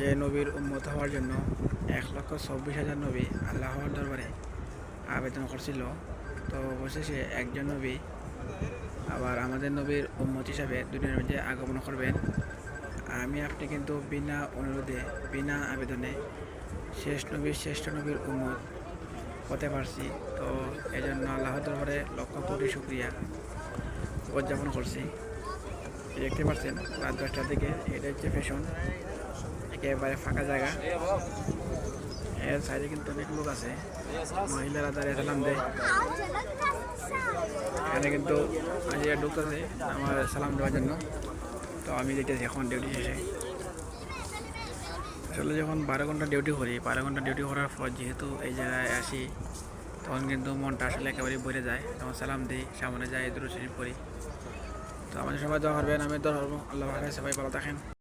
যে নবীর উম্মত হওয়ার জন্য 1,24,000 নবী আল্লাহর দরবারে আবেদন করছিল। তো অবশেষে একজন নবী আবার আমাদের নবীর উম্মত হিসাবে দুনিয়ার মধ্যে আগমন করবেন। আমি আপনি কিন্তু বিনা অনুরোধে বিনা আবেদনে শ্রেষ্ঠ নবীর উম্মত হতে পারছি। তো এই জন্য আল্লাহর দরবারে লক্ষ কোটি শুকরিয়া উদযাপন করছি। দেখতে পাচ্ছেন রাত 10টার দিকে এটা হচ্ছে ফ্যাশন, একেবারে ফাঁকা জায়গা। এর সাইডে কিন্তু অনেক লোক আছে, মহিলারা দাঁড়িয়ে সালাম দেয়। এখানে কিন্তু আজিরা ঢুকতেছে আমার সালাম দেওয়ার জন্য। তো আমি যেতেছি এখন ডিউটি শেষে। আসলে যখন 12 ঘন্টা ডিউটি করি, 12 ঘন্টা ডিউটি করার পর যেহেতু এই জায়গায় আসি, তখন কিন্তু মনটা আসলে একেবারেই ভরে যায়। তখন সালাম দিই, সামনে যাই, দরুদ শরীফ পড়ি। তো আমাদের সবাই দোয়া করবেন, আমি দোয়া করবো। আল্লাহ হাফেজ, সবাই ভালো থাকেন।